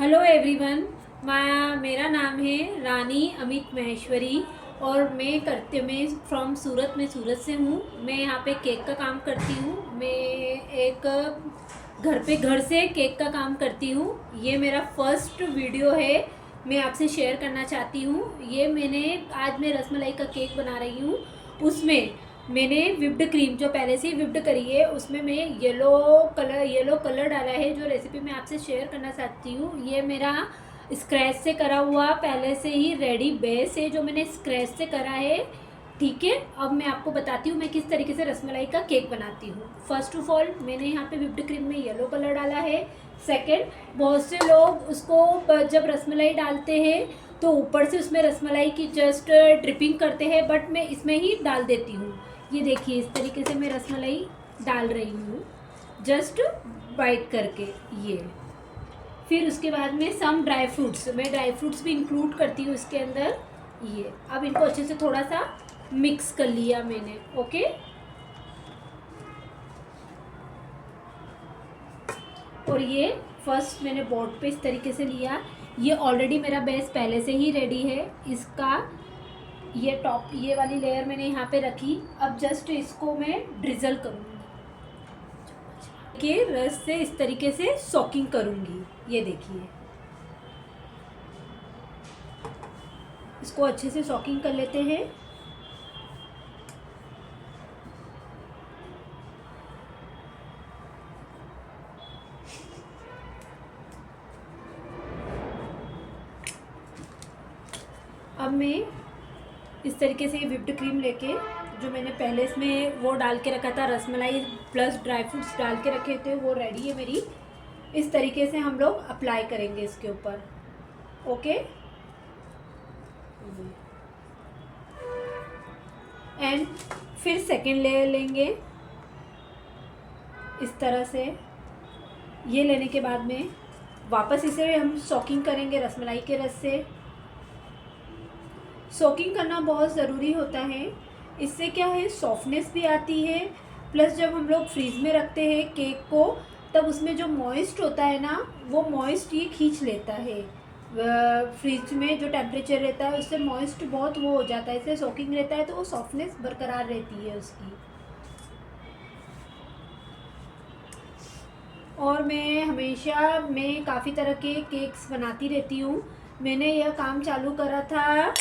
Hello everyone. मेरा नाम है रानी अमित महेश्वरी और मैं फ्रॉम सूरत में सूरत से हूँ। मैं यहाँ पे केक का काम करती हूँ। मैं एक घर से केक का काम करती हूँ। ये मेरा फर्स्ट वीडियो है, मैं आपसे शेयर करना चाहती हूँ। आज मैं रसमलाई का केक बना रही हूँ। उसमें मैंने विप्ड क्रीम जो पहले से ही विप्ड करी है, उसमें मैं येलो कलर डाला है। जो रेसिपी मैं आपसे शेयर करना चाहती हूँ, ये मेरा स्क्रैच से करा हुआ पहले से ही रेडी बेस है, जो मैंने स्क्रैच से करा है। ठीक है, अब मैं आपको बताती हूँ मैं किस तरीके से रसमलाई का केक बनाती हूँ। फर्स्ट ऑफ ऑल मैंने यहाँ पे विप्ड क्रीम में येलो कलर डाला है। सेकंड, बहुत से लोग उसको जब रसमलाई डालते हैं तो ऊपर से उसमें रसमलाई की जस्ट ड्रिपिंग करते हैं, बट मैं इसमें ही डाल देती हूँ। ये देखिए, इस तरीके से मैं रसमलाई डाल रही हूँ, जस्ट बाइट करके। ये फिर उसके बाद में मैं ड्राई फ्रूट्स भी इंक्लूड करती हूँ इसके अंदर। ये अब इनको अच्छे से थोड़ा सा मिक्स कर लिया मैंने। ओके, और ये फर्स्ट मैंने बोर्ड पे इस तरीके से लिया। ये ऑलरेडी मेरा बेस पहले से ही रेडी है। इसका ये वाली लेयर मैंने यहाँ पे रखी। अब जस्ट इसको मैं ड्रिजल करूँगी के रस से, इस तरीके से सॉकिंग करूँगी। ये देखिए, इसको अच्छे से सॉकिंग कर लेते हैं। अब मैं इस तरीके से विप्ड क्रीम लेके, जो मैंने पहले इसमें वो डाल के रखा था, रसमलाई प्लस ड्राई फ्रूट्स डाल के रखे थे, वो रेडी है मेरी। इस तरीके से हम लोग अप्लाई करेंगे इसके ऊपर। ओके, एंड फिर सेकेंड लेयर लेंगे इस तरह से। ये लेने के बाद में वापस इसे हम सॉकिंग करेंगे रसमलाई के रस से। सोकिंग करना बहुत ज़रूरी होता है। इससे क्या है, सॉफ्टनेस भी आती है, प्लस जब हम लोग फ्रीज में रखते हैं केक को, तब उसमें जो मॉइस्ट होता है ना, वो मॉइस्ट ये खींच लेता है। फ्रिज में जो टेम्परेचर रहता है उससे मॉइस्ट बहुत वो हो जाता है, इससे सोकिंग रहता है तो वो सॉफ्टनेस बरकरार रहती है उसकी। और मैं काफ़ी तरह के केक्स बनाती रहती हूँ। मैंने यह काम चालू करा था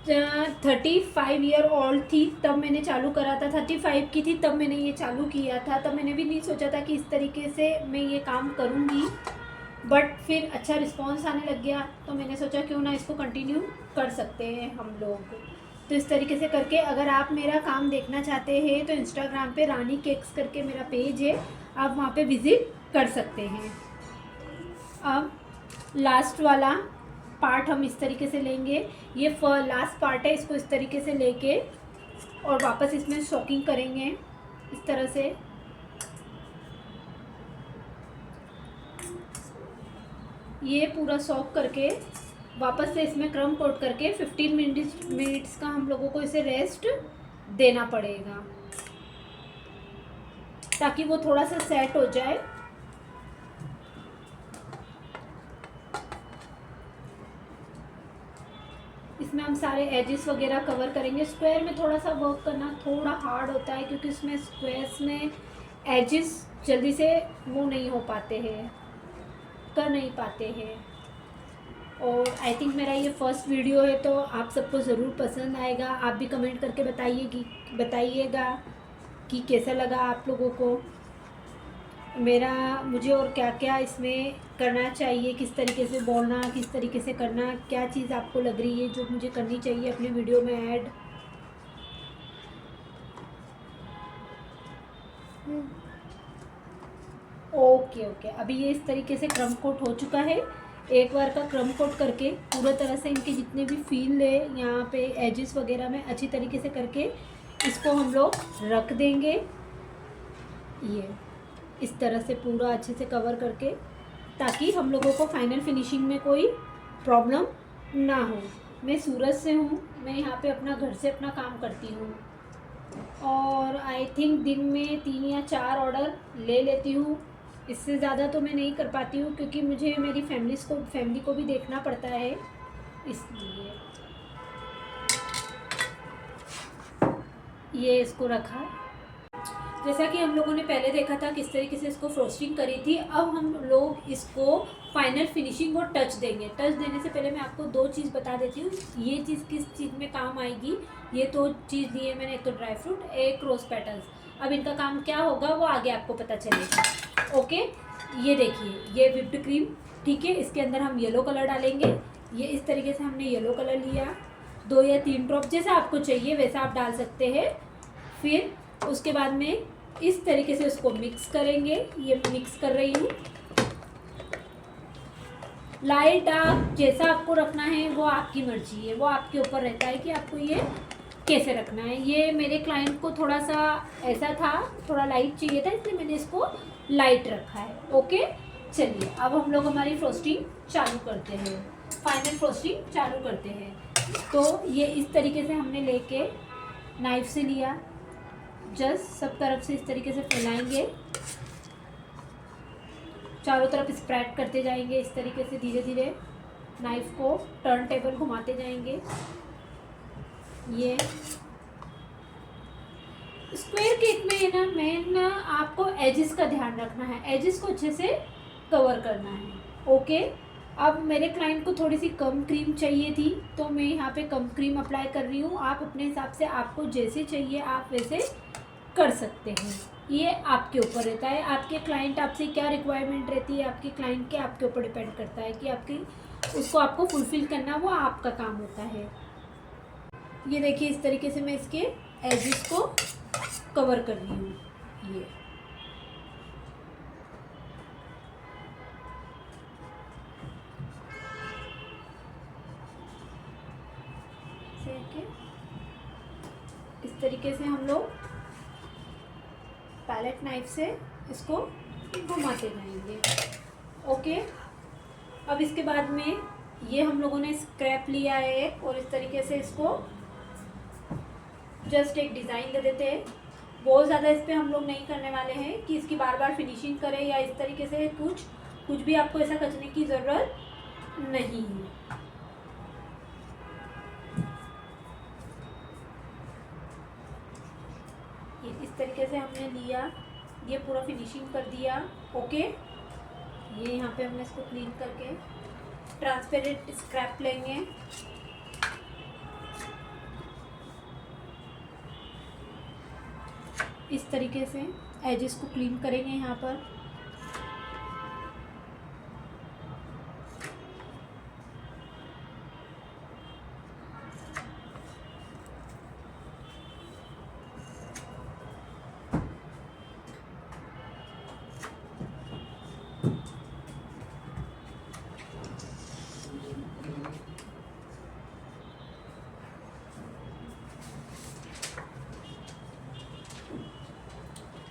35 ईयर थी तब मैंने चालू करा था। 35 की थी तब मैंने ये चालू किया था। तब मैंने भी नहीं सोचा था कि इस तरीके से मैं ये काम करूँगी, बट फिर अच्छा रिस्पांस आने लग गया तो मैंने सोचा क्यों ना इसको कंटिन्यू कर सकते हैं हम लोग। तो इस तरीके से करके, अगर आप मेरा काम देखना चाहते हैं तो इंस्टाग्राम पे रानी केक्स करके मेरा पेज है, आप वहाँ पे विज़िट कर सकते हैं। अब लास्ट वाला पार्ट हम इस तरीके से लेंगे। ये लास्ट पार्ट है, इसको इस तरीके से लेके और वापस इसमें सॉकिंग करेंगे इस तरह से। ये पूरा सॉक करके वापस से इसमें क्रम कोट करके 15 मिनट्स का हम लोगों को इसे रेस्ट देना पड़ेगा, ताकि वो थोड़ा सा सेट हो जाए। इसमें हम सारे एजेस वगैरह कवर करेंगे। स्क्वायर में थोड़ा सा वर्क करना थोड़ा हार्ड होता है, क्योंकि इसमें स्क्वायर्स में एजेस जल्दी से मूव नहीं हो पाते हैं, कर नहीं पाते हैं। और आई थिंक मेरा ये फर्स्ट वीडियो है तो आप सबको ज़रूर पसंद आएगा। आप भी कमेंट करके बताइएगा कि कैसा लगा आप लोगों को मुझे, और क्या क्या इसमें करना चाहिए, किस तरीके से बोलना, किस तरीके से करना, क्या चीज़ आपको लग रही है जो मुझे करनी चाहिए अपनी वीडियो में ऐड। ओके, अभी ये इस तरीके से क्रम कोट हो चुका है। एक बार का क्रम कोट करके पूरा तरह से इनके जितने भी फील है यहाँ पे एजेस वगैरह में अच्छी तरीके से करके इसको हम लोग रख देंगे। ये इस तरह से पूरा अच्छे से कवर करके, ताकि हम लोगों को फाइनल फिनिशिंग में कोई प्रॉब्लम ना हो। मैं सूरत से हूँ, मैं यहाँ पे घर से अपना काम करती हूँ, और आई थिंक दिन में 3 या 4 ऑर्डर ले लेती हूँ। इससे ज़्यादा तो मैं नहीं कर पाती हूँ क्योंकि मुझे मेरी फैमिली को भी देखना पड़ता है, इसलिए ये इसको रखा। जैसा कि हम लोगों ने पहले देखा था किस तरीके से इसको फ्रोस्टिंग करी थी, अब हम लोग इसको फाइनल फिनिशिंग और टच देंगे। टच देने से पहले मैं आपको दो चीज़ बता देती हूँ, ये चीज़ किस चीज़ में काम आएगी। ये दो चीज़ दी है मैंने, एक तो ड्राई फ्रूट, एक रोज पेटल्स। अब इनका काम क्या होगा वो आगे आपको पता चलेगा। ओके, ये देखिए, ये व्हिप्ड क्रीम, ठीक है, इसके अंदर हम येलो कलर डालेंगे। ये इस तरीके से हमने येलो कलर लिया, 2 या 3 ड्रॉप जैसा आपको चाहिए वैसा आप डाल सकते हैं। फिर उसके बाद में इस तरीके से उसको मिक्स करेंगे। ये मिक्स कर रही हूँ। लाइट डार्क जैसा आपको रखना है वो आपकी मर्जी है, वो आपके ऊपर रहता है कि आपको ये कैसे रखना है। ये मेरे क्लाइंट को थोड़ा सा ऐसा था, थोड़ा लाइट चाहिए था, इसलिए मैंने इसको लाइट रखा है। ओके, चलिए अब हम लोग हमारी फ्रोस्टिंग चालू करते हैं, फाइनल फ्रोस्टिंग चालू करते हैं। तो ये इस तरीके से हमने लेके नाइफ से लिया, जस्ट सब तरफ से इस तरीके से फैलाएंगे, चारों तरफ स्प्रेड करते जाएंगे इस तरीके से, धीरे धीरे नाइफ को टर्न टेबल घुमाते जाएंगे। ये स्क्वायर केक में ना मेन आपको एजेस का ध्यान रखना है, एजेस को अच्छे से कवर करना है। ओके, अब मेरे क्लाइंट को थोड़ी सी कम क्रीम चाहिए थी तो मैं यहाँ पे कम क्रीम अप्लाई कर रही हूँ। आप अपने हिसाब से आपको जैसे चाहिए आप वैसे कर सकते हैं, ये आपके ऊपर रहता है। आपके क्लाइंट आपसे क्या रिक्वायरमेंट रहती है, आपके क्लाइंट के आपके ऊपर डिपेंड करता है कि आपकी उसको आपको फुलफ़िल करना, वो आपका काम होता है। ये देखिए, इस तरीके से मैं इसके एजेस को कवर कर रही हूँ। ये इस तरीके से हम लोग पैलेट नाइफ से इसको घुमाते जाएंगे। ओके, अब इसके बाद में ये हम लोगों ने स्क्रैप लिया है और इस तरीके से इसको जस्ट एक डिज़ाइन दे देते हैं। बहुत ज़्यादा इस पर हम लोग नहीं करने वाले हैं कि इसकी बार बार फिनिशिंग करें या इस तरीके से कुछ भी आपको ऐसा करने की ज़रूरत नहीं है। ये इस तरीके से हमने लिया, ये पूरा फिनिशिंग कर दिया। ओके, ये यहाँ पे हमने इसको क्लीन करके ट्रांसपेरेंट स्क्रैप लेंगे। इस तरीके से एजेस को क्लीन करेंगे यहाँ पर।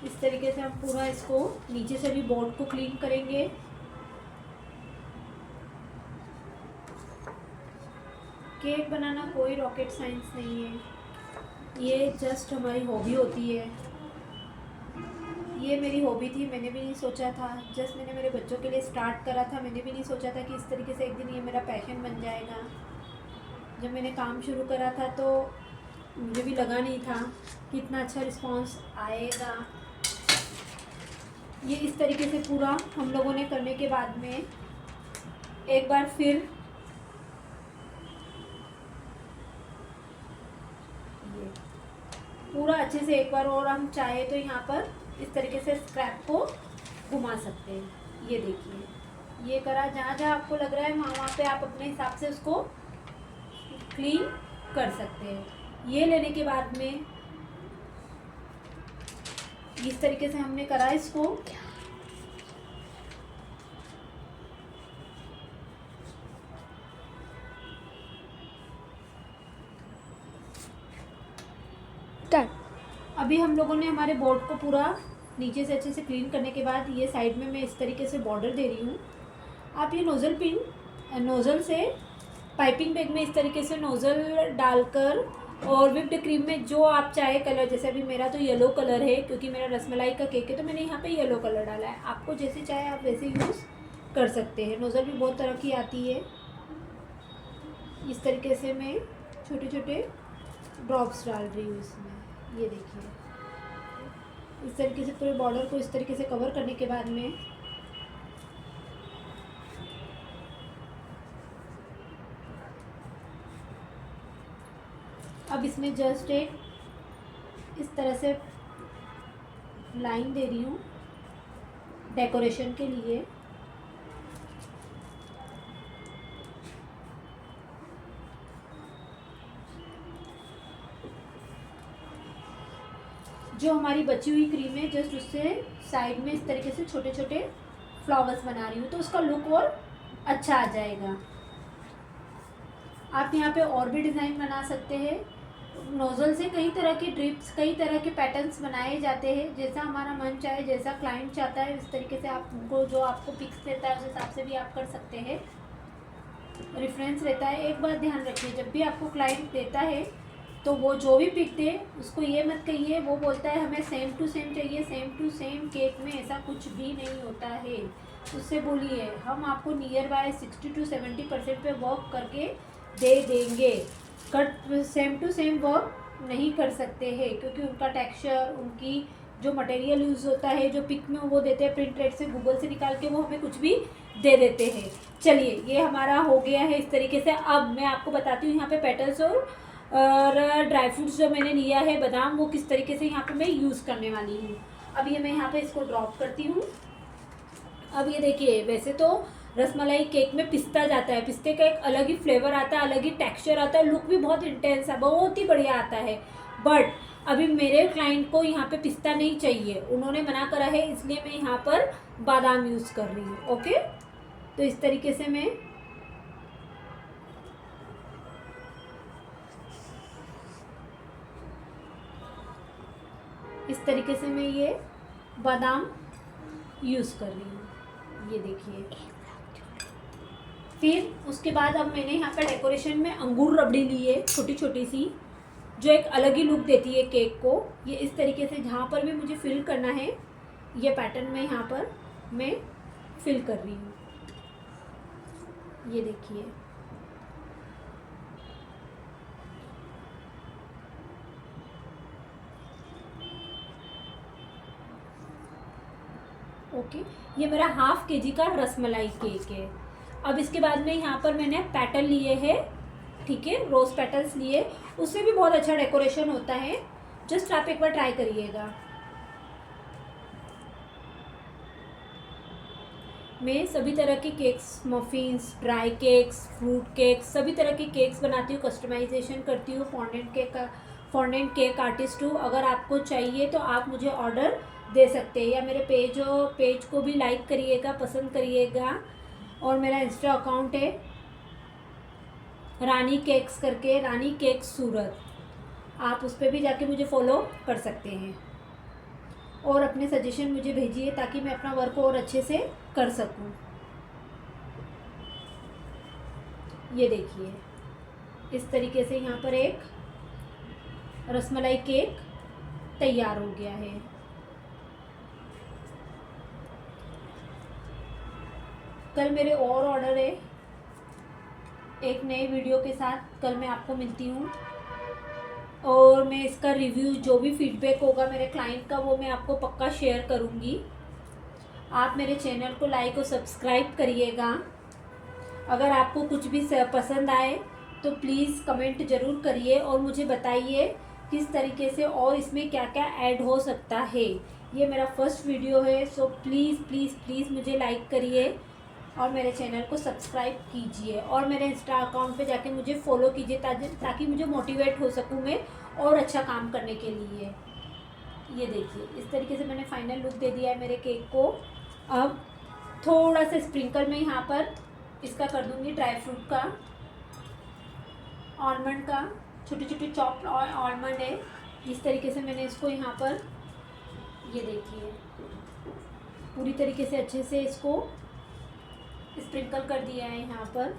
इस तरीके से हम पूरा इसको नीचे से भी बोर्ड को क्लीन करेंगे। केक बनाना कोई रॉकेट साइंस नहीं है, ये जस्ट हमारी हॉबी होती है। ये मेरी हॉबी थी, मैंने भी नहीं सोचा था, जस्ट मैंने मेरे बच्चों के लिए स्टार्ट करा था। मैंने भी नहीं सोचा था कि इस तरीके से एक दिन ये मेरा पैशन बन जाएगा। जब मैंने काम शुरू करा था तो मुझे भी लगा नहीं था कि इतना अच्छा रिस्पांस आएगा। ये इस तरीके से पूरा हम लोगों ने करने के बाद में एक बार फिर ये पूरा अच्छे से एक बार और हम चाहे तो यहाँ पर इस तरीके से स्क्रैप को घुमा सकते हैं। ये देखिए, ये करा, जहाँ जहाँ आपको लग रहा है वहाँ पे आप अपने हिसाब से उसको क्लीन कर सकते हैं। ये लेने के बाद में इस तरीके से हमने करा इसको। अभी हम लोगों ने हमारे बोर्ड को पूरा नीचे से अच्छे से क्लीन करने के बाद ये साइड में मैं इस तरीके से बॉर्डर दे रही हूँ। आप ये नोज़ल से पाइपिंग बैग में इस तरीके से नोज़ल डालकर और विप्ड क्रीम में जो आप चाहे कलर, जैसे अभी मेरा तो येलो कलर है क्योंकि मेरा रसमलाई का केक है, तो मैंने यहाँ पे येलो कलर डाला है। आपको जैसे चाहे आप वैसे यूज़ कर सकते हैं। नोज़ल भी बहुत तरह की आती है। इस तरीके से मैं छोटे छोटे ड्रॉप्स डाल रही हूँ इसमें। ये देखिए, इस तरीके से पूरे बॉर्डर को इस तरीके से कवर करने के बाद में अब इसमें जस्ट एक इस तरह से लाइन दे रही हूँ डेकोरेशन के लिए। जो हमारी बची हुई क्रीम है, जस्ट उससे साइड में इस तरीके से छोटे छोटे फ्लावर्स बना रही हूँ, तो उसका लुक और अच्छा आ जाएगा। आप यहाँ पे और भी डिज़ाइन बना सकते हैं। नोज़ल से कई तरह के ड्रिप्स, कई तरह के पैटर्न्स बनाए जाते हैं। जैसा हमारा मन चाहे, जैसा क्लाइंट चाहता है, इस तरीके से आपको जो आपको पिक्स देता है उस हिसाब से भी आप कर सकते हैं। रेफरेंस रहता है। एक बात ध्यान रखिए, जब भी आपको क्लाइंट देता है तो वो जो भी पिक दे उसको ये मत कहिए, वो बोलता है हमें सेम टू सेम चाहिए। सेम टू सेम केक में ऐसा कुछ भी नहीं होता है। उससे बोलिए हम आपको नियर बाय 60 to 70% पे वर्क करके दे देंगे। कट सेम टू सेम वर्क नहीं कर सकते हैं क्योंकि उनका टेक्सचर, उनकी जो मटेरियल यूज़ होता है, जो पिक में वो देते हैं प्रिंट रेट से, गूगल से निकाल के वो हमें कुछ भी दे देते हैं। चलिए, ये हमारा हो गया है इस तरीके से। अब मैं आपको बताती हूँ यहाँ पे पेटल्स और ड्राई फ्रूट्स जो मैंने लिया है, बादाम, वो किस तरीके से यहाँ पे मैं यूज़ करने वाली हूँ। अब ये मैं यहाँ पे इसको ड्रॉप करती हूँ। अब ये देखिए, वैसे तो रसमलाई केक में पिस्ता जाता है, पिस्ते का एक अलग ही फ्लेवर आता है, अलग ही टेक्सचर आता है, लुक भी बहुत इंटेंस है, बहुत ही बढ़िया आता है। बट अभी मेरे क्लाइंट को यहाँ पे पिस्ता नहीं चाहिए, उन्होंने मना करा है, इसलिए मैं यहाँ पर बादाम यूज़ कर रही हूँ। ओके, तो इस तरीके से मैं ये बादाम यूज़ कर रही हूँ। ये देखिए, फिर उसके बाद अब मैंने यहाँ पर डेकोरेशन में अंगूर रबड़ी ली है, छोटी छोटी सी, जो एक अलग ही लुक देती है केक को। ये इस तरीके से जहाँ पर भी मुझे फिल करना है, ये पैटर्न में यहाँ पर मैं फिल कर रही हूँ। ये देखिए, ओके, ये मेरा ½ kg का रसमलाई केक है। अब इसके बाद में यहाँ पर मैंने पैटर्न लिए हैं, ठीक है, रोज़ पेटल्स लिए, उससे भी बहुत अच्छा डेकोरेशन होता है। जस्ट आप एक बार ट्राई करिएगा। मैं सभी तरह के cakes, muffins, dry cakes, fruit cakes, सभी तरह के केक्स बनाती हूँ, कस्टमाइजेशन करती हूँ। फॉन्डेंट केक आर्टिस्ट हूँ। अगर आपको चाहिए तो आप मुझे ऑर्डर दे सकते हैं, या मेरे पेज को भी लाइक करिएगा, पसंद करिएगा। और मेरा इंस्टा अकाउंट है रानी केक्स करके, रानी केक्स सूरत, आप उस पर भी जाके मुझे फॉलो कर सकते हैं। और अपने सजेशन मुझे भेजिए ताकि मैं अपना वर्क और अच्छे से कर सकूं। ये देखिए, इस तरीके से यहाँ पर एक रसमलाई केक तैयार हो गया है। कल मेरे और ऑर्डर है, एक नए वीडियो के साथ कल मैं आपको मिलती हूँ। और मैं इसका रिव्यू, जो भी फीडबैक होगा मेरे क्लाइंट का, वो मैं आपको पक्का शेयर करूँगी। आप मेरे चैनल को लाइक और सब्सक्राइब करिएगा। अगर आपको कुछ भी पसंद आए तो प्लीज़ कमेंट ज़रूर करिए और मुझे बताइए किस तरीके से और इसमें क्या क्या ऐड हो सकता है। ये मेरा फर्स्ट वीडियो है, सो प्लीज़ प्लीज़ प्लीज़ मुझे लाइक करिए और मेरे चैनल को सब्सक्राइब कीजिए और मेरे इंस्टा अकाउंट पे जाके मुझे फॉलो कीजिए ताकि मुझे मोटिवेट हो सकूँ मैं और अच्छा काम करने के लिए। ये देखिए, इस तरीके से मैंने फाइनल लुक दे दिया है मेरे केक को। अब थोड़ा सा स्प्रिंकल में यहाँ पर इसका कर दूँगी ड्राई फ्रूट का, आलमंड का, छोटे छोटे चॉप्ड आलमंड है। इस तरीके से मैंने इसको यहाँ पर, ये देखिए, पूरी तरीके से अच्छे से इसको स्प्रिंकल कर दिया है यहाँ पर।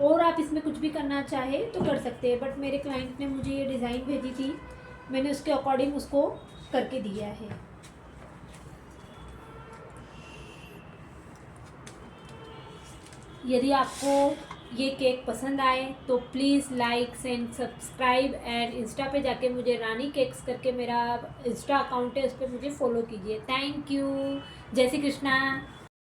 और आप इसमें कुछ भी करना चाहे तो कर सकते हैं, बट मेरे क्लाइंट ने मुझे ये डिज़ाइन भेजी थी, मैंने उसके अकॉर्डिंग उसको करके दिया है। यदि आपको ये केक पसंद आए तो please like and subscribe, and Insta पे जाके मुझे रानी केक्स करके मेरा इंस्टा अकाउंट है, उस पर मुझे फॉलो कीजिए। Thank you. जय श्री कृष्णा।